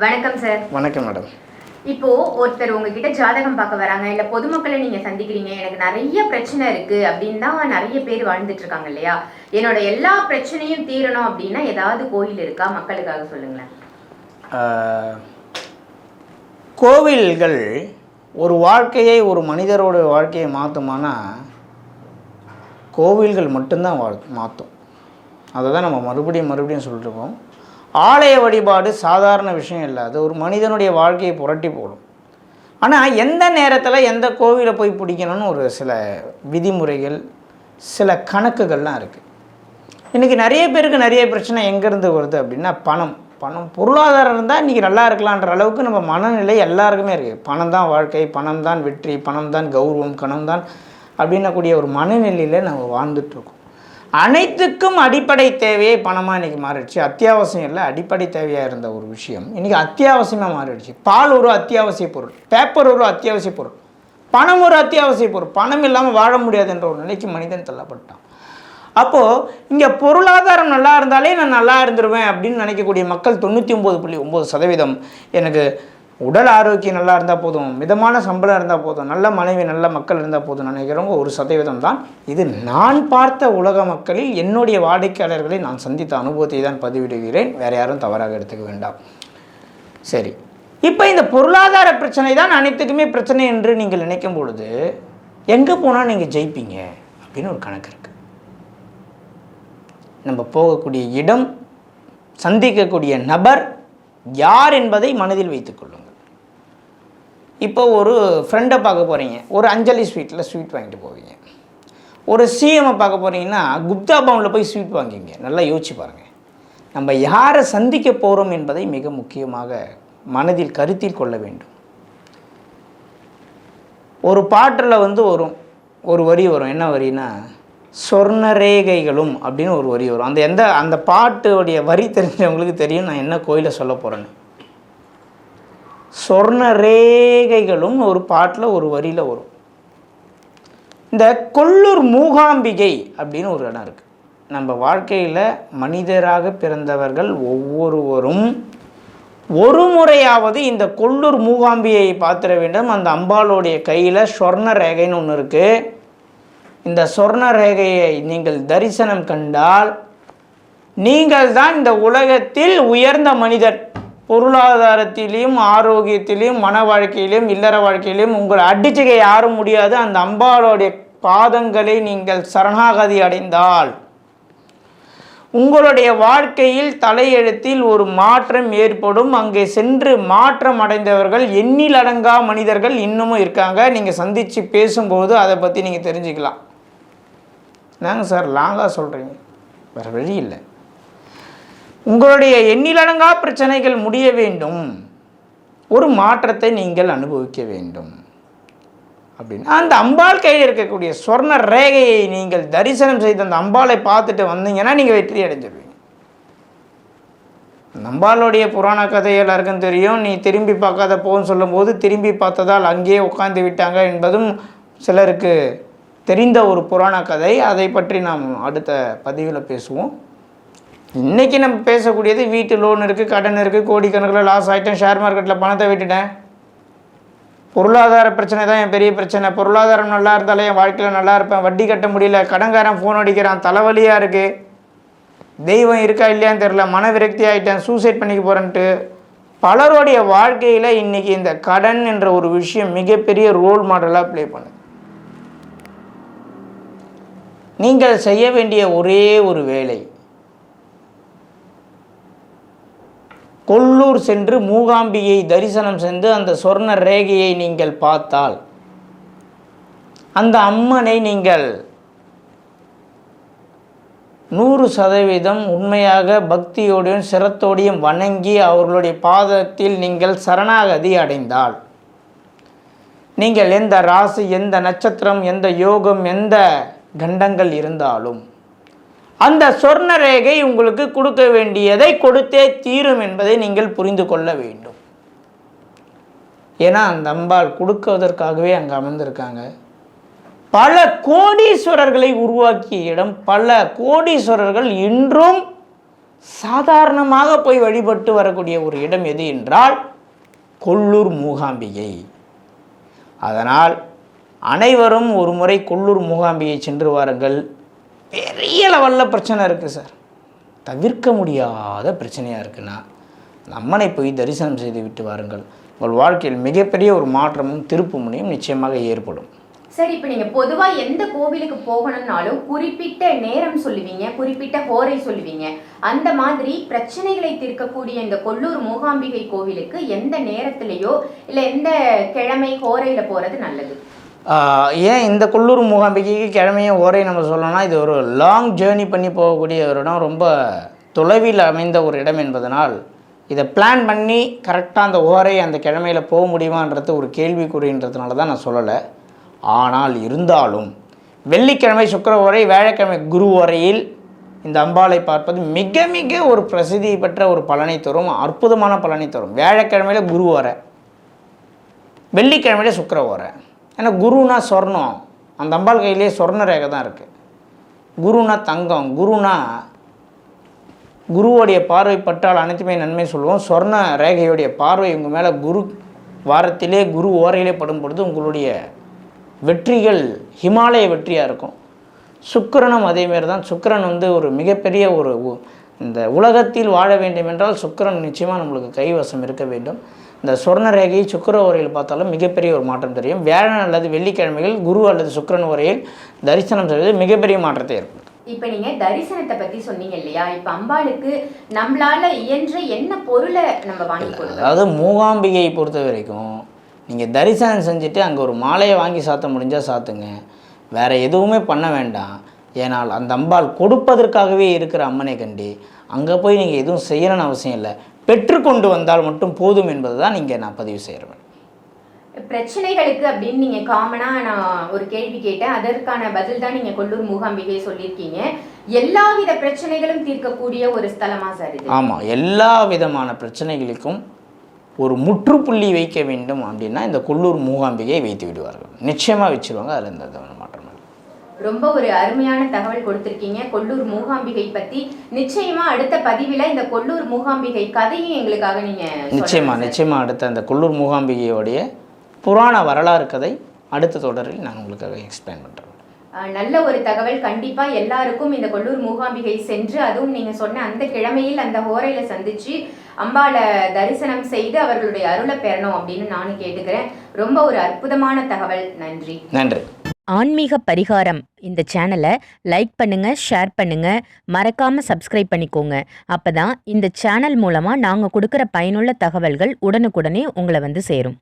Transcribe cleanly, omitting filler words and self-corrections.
வணக்கம் சார். வணக்கம் மேடம். இப்போ ஒருத்தர் உங்ககிட்ட ஜாதகம் பார்க்க வராங்க, இல்ல பொதுமக்களை நீங்க சந்திக்கிறீங்க, எனக்கு நிறைய பிரச்சனை இருக்கு அப்படின்னு தான் நிறைய பேர் வாழ்ந்துட்டு இருக்காங்க இல்லையா? என்னோட எல்லா பிரச்சனையும் தீரணும் அப்படின்னா ஏதாவது கோயில் இருக்கா? மக்களுக்காக சொல்லுங்களேன். கோவில்கள் ஒரு வாழ்க்கையை, ஒரு மனிதரோட வாழ்க்கையை மாற்றுமானா கோவில்கள் மட்டும்தான் மாற்றும். அதை தான் நம்ம மறுபடியும் சொல்லிட்டுருக்கோம். ஆலய வழிபாடு சாதாரண விஷயம் இல்லை, அது ஒரு மனிதனுடைய வாழ்க்கையை புரட்டி போடும். ஆனால் எந்த நேரத்தில் எந்த கோவிலை போய் பிடிக்கணும்னு ஒரு சில விதிமுறைகள், சில கணக்குகள்லாம் இருக்குது. இன்றைக்கி நிறைய பேருக்கு நிறைய பிரச்சனை எங்கேருந்து வருது அப்படின்னா பணம் பொருளாதாரம் இருந்தால் இன்றைக்கி நல்லா இருக்கலான்ற அளவுக்கு நம்ம மனநிலை எல்லாருக்குமே இருக்குது. பணம் தான் வாழ்க்கை, பணம் தான் வெற்றி, பணம் தான் கௌரவம், பணம் தான் அப்படின்னக்கூடிய ஒரு மனநிலையில் நம்ம வாழ்ந்துட்டுருக்கோம். அனைத்துக்கும் அடிப்படை தேவையே பணமாக இன்றைக்கி மாறிடுச்சு. அத்தியாவசியம் இல்லை, அடிப்படை தேவையாக இருந்த ஒரு விஷயம் இன்றைக்கி அத்தியாவசியமாக மாறிடுச்சு. பால் ஒரு அத்தியாவசிய பொருள், பேப்பர் ஒரு அத்தியாவசிய பொருள், பணம் ஒரு அத்தியாவசிய பொருள். பணம் இல்லாமல் வாழ முடியாதுன்ற ஒரு நிலைக்கு மனிதன் தள்ளப்பட்டான். அப்போது இங்கே பொருளாதாரம் நல்லா இருந்தாலே நான் நல்லா இருந்துருவேன் அப்படின்னு நினைக்கக்கூடிய மக்கள் 99.9%. எனக்கு உடல் ஆரோக்கியம் நல்லா இருந்தால் போதும், மிதமான சம்பளம் இருந்தால் போதும், நல்ல மனைவி, நல்ல மக்கள் இருந்தால் போதும் நினைக்கிறவங்க 1% தான். இது நான் பார்த்த உலக மக்களில் என்னுடைய வாடிக்கையாளர்களை நான் சந்தித்த அனுபவத்தை தான் பதிவிடுகிறேன். வேறு யாரும் தவறாக எடுத்துக்க வேண்டாம். சரி, இப்போ இந்த பொருளாதார பிரச்சனை தான் அனைத்துக்குமே பிரச்சனை என்று நீங்கள் நினைக்கும் பொழுது எங்கே போனால் நீங்கள் ஜெயிப்பீங்க அப்படின்னு ஒரு கணக்கு இருக்குது. நம்ம போகக்கூடிய இடம், சந்திக்கக்கூடிய நபர் யார் என்பதை மனதில் வைத்துக்கொள்ளுங்கள். இப்போ ஒரு ஃப்ரெண்டை பார்க்க போகிறீங்க, ஒரு அஞ்சலி ஸ்வீட்டில் ஸ்வீட் வாங்கிட்டு போவீங்க. ஒரு சிஎம்மை பார்க்க போகிறீங்கன்னா குப்தா பவனில் போய் ஸ்வீட் வாங்கிங்க. நல்லா யோசிச்சு பாருங்கள். நம்ம யாரை சந்திக்க போகிறோம் என்பதை மிக முக்கியமாக மனதில் கருத்தில் கொள்ள வேண்டும். ஒரு பாட்டில் வரும், ஒரு வரி வரும். என்ன வரினா, சொர்ணரேகைகளும் அப்படின்னு ஒரு வரி வரும். அந்த பாட்டுடைய வரி தெரிஞ்சவங்களுக்கு தெரியும் நான் என்ன கோயிலை சொல்ல போகிறேன்னு. சொர்ணரேகைகளும் ஒரு பாட்டில் ஒரு வரியில் வரும். இந்த கொல்லூர் மூகாம்பிகை அப்படின்னு ஒரு இடம் இருக்குது. நம்ம வாழ்க்கையில் மனிதராக பிறந்தவர்கள் ஒவ்வொருவரும் ஒரு முறையாவது இந்த கொல்லூர் மூகாம்பியை பார்த்துட வேண்டும். அந்த அம்பாளுடைய கையில் சொர்ண ரேகைன்னு ஒன்று இருக்குது. இந்த சொர்ண ரேகையை நீங்கள் தரிசனம் கண்டால் நீங்கள் தான் இந்த உலகத்தில் உயர்ந்த மனிதர். பொருளாதாரத்திலையும், ஆரோக்கியத்திலையும், மன வாழ்க்கையிலையும், இல்லற வாழ்க்கையிலையும் உங்களை அடிச்சுக்க யாரும் முடியாது. அந்த அம்பாளுடைய பாதங்களை நீங்கள் சரணாகதி அடைந்தால் உங்களுடைய வாழ்க்கையில் தலையெழுத்தில் ஒரு மாற்றம் ஏற்படும். அங்கே சென்று மாற்றம் அடைந்தவர்கள் எண்ணில் அடங்கா மனிதர்கள் இன்னமும் இருக்காங்க. நீங்கள் சந்தித்து பேசும்போது அதை பற்றி நீங்கள் தெரிஞ்சுக்கலாம். நாங்கள் சார் லாங்காக சொல்கிறீங்க, வேறு வழி இல்லை. உங்களுடைய எண்ணிலடங்கா பிரச்சனைகள் முடிய வேண்டும், ஒரு மாற்றத்தை நீங்கள் அனுபவிக்க வேண்டும் அப்படின்னு அந்த அம்பாள் கையில் இருக்கக்கூடிய சொர்ண ரேகையை நீங்கள் தரிசனம் செய்து அந்த அம்பாளை பார்த்துட்டு வந்தீங்கன்னா நீங்கள் வெற்றி அடைஞ்சிருவீங்க. அந்த அம்பாளுடைய புராண கதை எல்லாருக்கும் தெரியும். நீ திரும்பி பார்க்காத போன்னு சொல்லும்போது திரும்பி பார்த்ததால் அங்கேயே உட்கார்ந்து விட்டாங்க என்பதும் சிலருக்கு தெரிந்த ஒரு புராண கதை. அதை பற்றி நாம் அடுத்த பதிவில் பேசுவோம். இன்றைக்கி நம்ம பேசக்கூடியது வீட்டு லோன் இருக்குது, கடன் இருக்குது, கோடிக்கணக்கில் லாஸ் ஆகிட்டேன், ஷேர் மார்க்கெட்டில் பணத்தை விட்டுட்டேன், பொருளாதார பிரச்சனை தான் என் பெரிய பிரச்சனை, பொருளாதாரம் நல்லா இருந்தாலே என் வாழ்க்கையில் நல்லா இருப்பேன், வட்டி கட்ட முடியல, கடன்காரன் ஃபோன் அடிக்கிறான், தலைவலியாக இருக்குது, தெய்வம் இருக்கா இல்லையான்னு தெரில, மன விரக்தி ஆகிட்டேன், சூசைட் பண்ணிக்க போகிறேன்ட்டு பலருடைய வாழ்க்கையில் இன்றைக்கி இந்த கடன் என்ற ஒரு விஷயம் மிகப்பெரிய ரோல் மாடலாக ப்ளே பண்ணுது. நீங்கள் செய்ய வேண்டிய ஒரே ஒரு வேலை, கொல்லூர் சென்று மூகாம்பிகை தரிசனம் சென்று அந்த சொர்ண ரேகையை நீங்கள் பார்த்தால் அந்த அம்மனை நீங்கள் 100% உண்மையாக பக்தியோடையும் சிரத்தோடையும் வணங்கி அவர்களுடைய பாதத்தில் நீங்கள் சரணாகதி அடைந்தால், நீங்கள் எந்த ராசி, எந்த நட்சத்திரம், எந்த யோகம், எந்த கண்டங்கள் இருந்தாலும் அந்த சொர்ண ரேகை உங்களுக்கு கொடுக்க வேண்டியதை கொடுத்தே தீரும் என்பதை நீங்கள் புரிந்து கொள்ள வேண்டும். ஏன்னா அந்த அம்பாள் கொடுக்குவதற்காகவே அங்கே அமர்ந்திருக்காங்க. பல கோடீஸ்வரர்களை உருவாக்கிய இடம். பல கோடீஸ்வரர்கள் இன்றும் சாதாரணமாக போய் வழிபட்டு வரக்கூடிய ஒரு இடம் எது என்றால் கொல்லூர் மூகாம்பிகை. அதனால் அனைவரும் ஒரு முறை கொல்லூர் மூகாம்பிகை சென்று வாருங்கள். பெரிய லெவலில் பிரச்சனை இருக்குது சார், தவிர்க்க முடியாத பிரச்சனையாக இருக்குன்னா அந்த அம்மனை போய் தரிசனம் செய்து விட்டு வாருங்கள். உங்கள் வாழ்க்கையில் மிகப்பெரிய ஒரு மாற்றமும் திருப்புமுனையும் நிச்சயமாக ஏற்படும். சரி, இப்போ நீங்கள் பொதுவாக எந்த கோவிலுக்கு போகணும்னாலும் குறிப்பிட்ட நேரம் சொல்லுவீங்க, குறிப்பிட்ட ஹோரை சொல்லுவீங்க. அந்த மாதிரி பிரச்சனைகளை தீர்க்கக்கூடிய இந்த கொல்லூர் மூகாம்பிகை கோவிலுக்கு எந்த நேரத்திலேயோ இல்லை எந்த கிழமை ஹோரையில் போகிறது நல்லது? ஏன் இந்த கொல்லூர் மூகாம்பிகைக்கு கிழமையும் ஓரை நம்ம சொல்லணும்னா, இது ஒரு லாங் ஜேர்னி பண்ணி போகக்கூடிய ஒரு இடம், ரொம்ப தொலைவில் அமைந்த ஒரு இடம் என்பதனால் இதை பிளான் பண்ணி கரெக்டாக அந்த ஓரை அந்த கிழமையில் போக முடியுமான்றது ஒரு கேள்விக்குறின்றதுனால தான் நான் சொல்லலை. ஆனால் இருந்தாலும் வெள்ளிக்கிழமை சுக்கிர ஓரை, வியாழக்கிழமை குரு ஓரையில் இந்த அம்பாளை பார்ப்பது மிக மிக ஒரு பிரசித்தி பெற்ற ஒரு பலனை தரும், அற்புதமான பலனை தரும். வியாழக்கிழமையில் குரு ஓரை, வெள்ளிக்கிழமையில் சுக்கிர ஓரை. ஏன்னா குருனா சொர்ணம், அந்த அம்பாள் கையிலே சொர்ண ரேகை தான் இருக்குது. குருனா தங்கம், குருனா குருவோடைய பார்வை பட்டால் அனைத்துமே நன்மை சொல்லுவோம். சொர்ண ரேகையுடைய பார்வை உங்கள் மேலே குரு வாரத்திலே குரு ஓரையிலே படும் பொழுது உங்களுடைய வெற்றிகள் ஹிமாலய வெற்றியாக இருக்கும். சுக்கிரனும் அதேமாரி தான். சுக்கிரன் ஒரு மிகப்பெரிய ஒரு இந்த உலகத்தில் வாழ வேண்டும் என்றால் சுக்கிரன் நிச்சயமாக நம்மளுக்கு கைவசம் இருக்க வேண்டும். இந்த சொர்ண ரேகையை சுக்கிர உரையில் பார்த்தாலும் மிகப்பெரிய ஒரு மாற்றம் தெரியும். வியாழன் அல்லது வெள்ளிக்கிழமைகள் குரு அல்லது சுக்கிரன் உரையில் தரிசனம் செய்வது மிகப்பெரிய மாற்றத்தை ஏற்படும். இப்போ நீங்கள் தரிசனத்தை பற்றி சொன்னீங்க இல்லையா, இப்போ அம்பாளுக்கு நம்மளால் இயன்ற என்ன பொருளை நம்ம வாங்கி கொடுக்கலாம்? அதாவது மூகாம்பிகையை பொறுத்த வரைக்கும் நீங்கள் தரிசனம் செஞ்சுட்டு அங்கே ஒரு மாலையை வாங்கி சாத்த முடிஞ்சால் சாத்துங்க, வேறு எதுவுமே பண்ண வேண்டாம். ஏனால் அந்த அம்பாள் கொடுப்பதற்காகவே இருக்கிற அம்மனை கண்டி அங்கே போய் நீங்கள் எதுவும் செய்யணும்னு அவசியம் இல்லை, பெற்றுக்கொண்டு வந்தால் மட்டும் போதும் என்பது தான் இங்கே நான் பதிவு செய்கிறேன். பிரச்சனைகளுக்கு அப்படின்னு நீங்கள் காமனாக நான் ஒரு கேள்வி கேட்டேன், அதற்கான பதில் தான் நீங்கள் கொல்லூர் மூகாம்பிகை சொல்லியிருக்கீங்க. எல்லா வித பிரச்சனைகளும் தீர்க்கக்கூடிய ஒரு ஸ்தலமா சார் இது? ஆமாம், எல்லா விதமான பிரச்சனைகளுக்கும் ஒரு முற்றுப்புள்ளி வைக்க வேண்டும் அப்படின்னா இந்த கொல்லூர் மூகாம்பிகையை வைத்து விடுவார்கள். நிச்சயமாக வச்சுருவாங்க, அதில் எந்த மாற்றம். ரொம்ப ஒரு அருமையான தகவல் கொடுத்துருக்கீங்க கொல்லூர் மூகாம்பிகை பற்றி. நிச்சயமா அடுத்த பதிவில் இந்த கொல்லூர் மூகாம்பிகை கதையும் எங்களுக்காக நீங்கள் நிச்சயமா அடுத்த அந்த கொல்லூர் மூகாம்பிகையோடைய புராண வரலாறு கதை அடுத்த தொடரில் நான் உங்களுக்காக எக்ஸ்பிளைன் பண்ணுறேன். நல்ல ஒரு தகவல். கண்டிப்பாக எல்லாருக்கும் இந்த கொல்லூர் மூகாம்பிகை சென்று, அதுவும் நீங்கள் சொன்ன அந்த கிழமையில் அந்த ஹோரையில் சந்தித்து அம்பாளை தரிசனம் செய்து அவர்களுடைய அருளை பெறணும் அப்படின்னு நானும் கேட்டுக்கிறேன். ரொம்ப ஒரு அற்புதமான தகவல். நன்றி. நன்றி. ஆன்மீக பரிகாரம் இந்த சேனலை லைக் பண்ணுங்க, ஷேர் பண்ணுங்க, மறக்காம சப்ஸ்கிரைப் பண்ணிக்கோங்க. அப்பதான் இந்த சேனல் மூலமா நாங்கள் கொடுக்குற பயனுள்ள தகவல்கள் உடனுக்குடனே உங்களை வந்து சேரும்.